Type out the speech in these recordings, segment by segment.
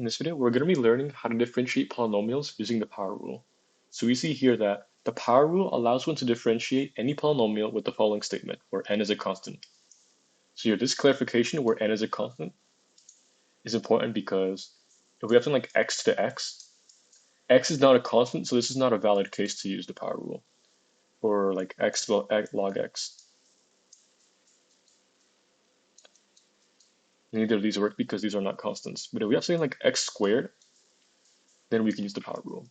In this video, we're going to be learning how to differentiate polynomials using the power rule. So we see here that the power rule allows one to differentiate any polynomial with the following statement, where n is a constant. So here, this clarification where n is a constant is important because if we have something like x to the x is not a constant, so this is not a valid case to use the power rule. Or like x to the log x. Neither of these work because these are not constants. But if we have something like x squared, then we can use the power rule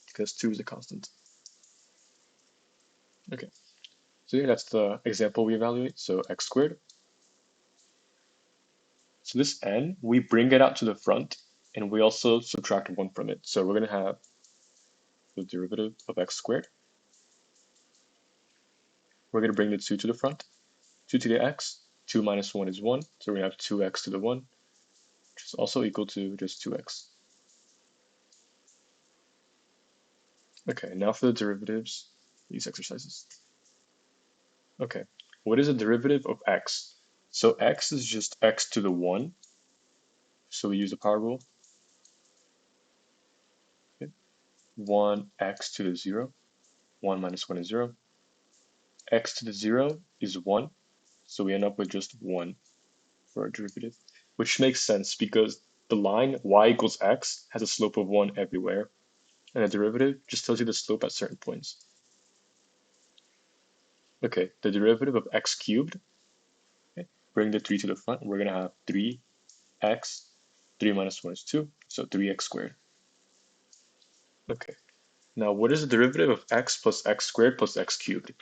because 2 is a constant. Okay, so here that's the example we evaluate. So x squared. So this n, we bring it out to the front and we also subtract 1 from it. So we're going to have the derivative of x squared. We're going to bring the 2 to the front. 2 to the x, 2 minus 1 is 1. So we're going to have 2x to the 1, which is also equal to just 2x. Okay, now for the derivatives, these exercises. Okay, what is the derivative of x? So x is just x to the 1. So we use the power rule. Okay. 1x to the 0. 1 minus 1 is 0. X to the 0 is 1. So we end up with just 1 for our derivative, which makes sense because the line y equals x has a slope of 1 everywhere. And a derivative just tells you the slope at certain points. Okay, the derivative of x cubed, okay, bring the 3 to the front, we're going to have 3x, 3 minus 1 is 2, so 3x squared. Okay, now what is the derivative of x plus x squared plus x cubed?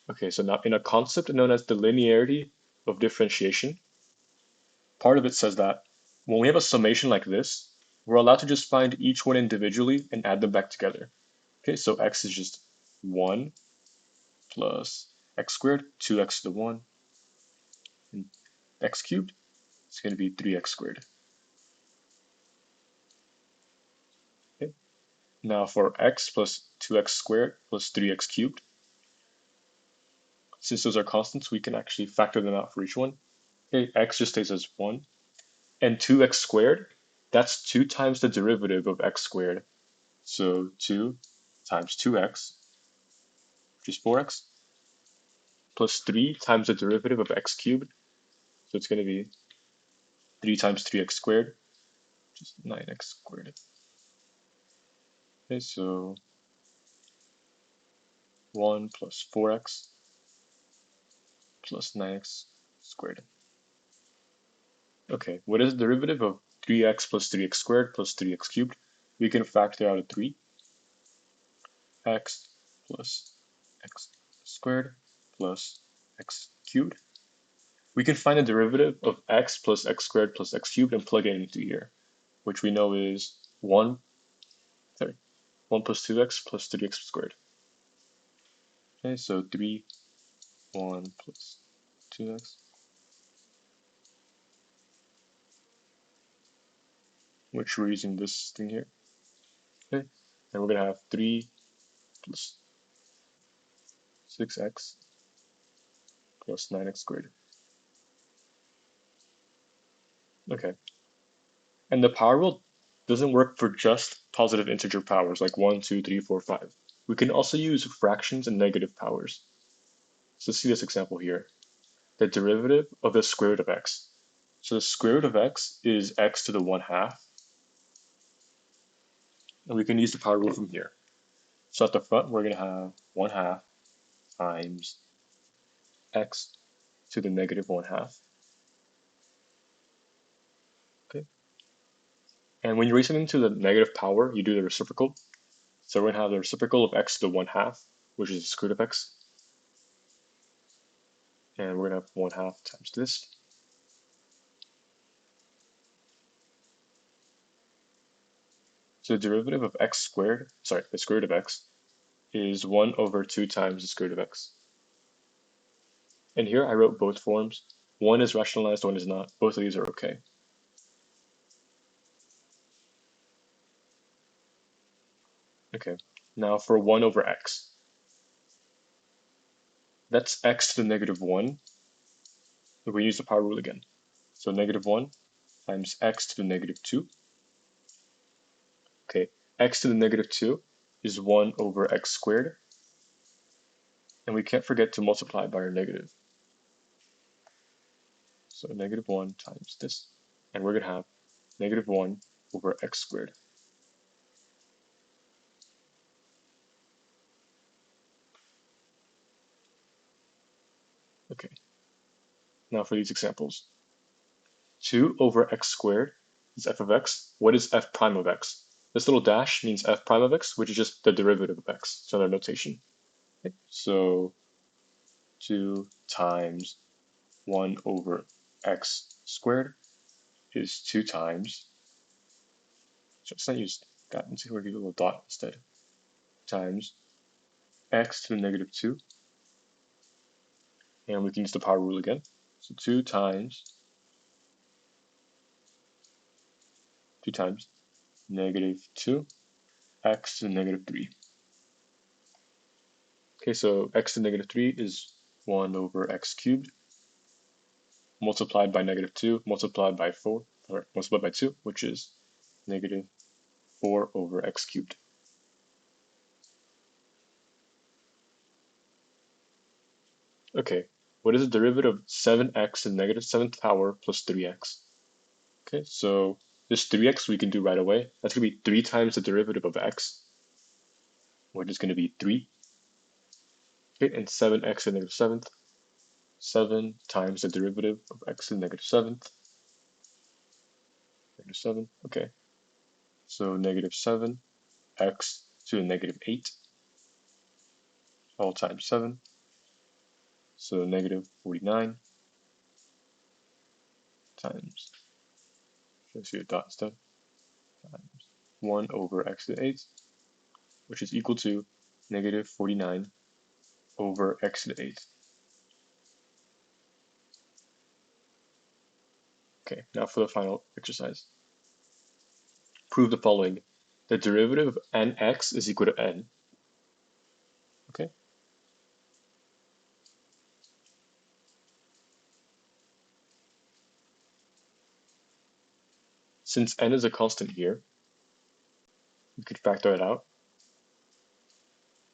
Okay, so now in a concept known as the linearity of differentiation, part of it says that when we have a summation like this, we're allowed to just find each one individually and add them back together. Okay, so x is just 1 plus x squared, 2x to the 1, and x cubed, it's going to be 3x squared. Okay. Now for x plus 2x squared plus 3x cubed, since those are constants, we can actually factor them out for each one. Okay, x just stays as 1. And 2x squared, that's 2 times the derivative of x squared. So 2 times 2x, which is 4x, plus 3 times the derivative of x cubed. So it's going to be 3 times 3x squared, which is 9x squared. Okay, so 1 plus 4x plus 9x squared. Okay, what is the derivative of 3x plus 3x squared plus 3x cubed? We can factor out a 3. X plus x squared plus x cubed. We can find the derivative of x plus x squared plus x cubed and plug it into here, which we know is 1 plus 2x plus 3x squared. Okay, so 3, 1 plus 2x, which we're using this thing here. Okay, and we're going to have 3 plus 6x plus 9x squared. Okay, and the power rule doesn't work for just positive integer powers like 1, 2, 3, 4, 5. We can also use fractions and negative powers. So let's see this example here. The derivative of the square root of x. So the square root of x is x to the 1/2. And we can use the power rule from here. So at the front, we're going to have 1/2 times x to the negative 1/2. Okay. And when you raise something to the negative power, you do the reciprocal. So we're going to have the reciprocal of x to the 1/2, which is the square root of x. And we're going to have 1/2 times this. So the derivative of x squared, the square root of x, is 1 over 2 times the square root of x. And here I wrote both forms. One is rationalized, one is not. Both of these are okay. Okay, now for 1 over x. That's x to the negative 1. If we use the power rule again. So negative 1 times x to the negative 2. Okay, x to the negative 2 is 1 over x squared. And we can't forget to multiply by our negative. So negative 1 times this. And we're going to have negative 1 over x squared. Okay, now for these examples. 2 over x squared is f of x. What is f prime of x? This little dash means f prime of x, which is just the derivative of x. So their notation. Okay. So 2 times 1 over x squared is 2 times, let's not use that, let's see if we do a little dot instead, times x to the negative 2, and we can use the power rule again. So 2 times negative 2 x to the negative 3. Okay, so x to the negative 3 is 1 over x cubed multiplied by negative 2 multiplied by 4, or multiplied by 2, which is negative 4 over x cubed. Okay, what is the derivative of 7x to the negative 7th power plus 3x? Okay, so this 3x we can do right away. That's going to be 3 times the derivative of x, which is going to be 3. Okay, and 7x to the negative 7th, 7 times the derivative of x to the negative 7th, negative 7, okay. So negative 7, x to the negative 8, all times 7. So negative 49 times, let's see a dot instead, times 1 over x to the 8th, which is equal to negative 49 over x to the 8th. Okay, now for the final exercise. Prove the following. The derivative of nx is equal to n. Okay. Since n is a constant here, we could factor it out.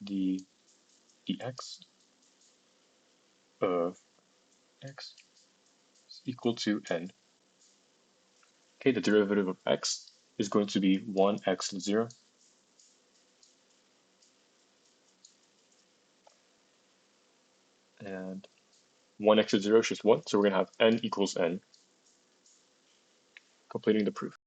The dx of x is equal to n. Okay, the derivative of x is going to be 1x to 0. And 1x to 0 is just 1, so we're going to have n equals n, completing the proof.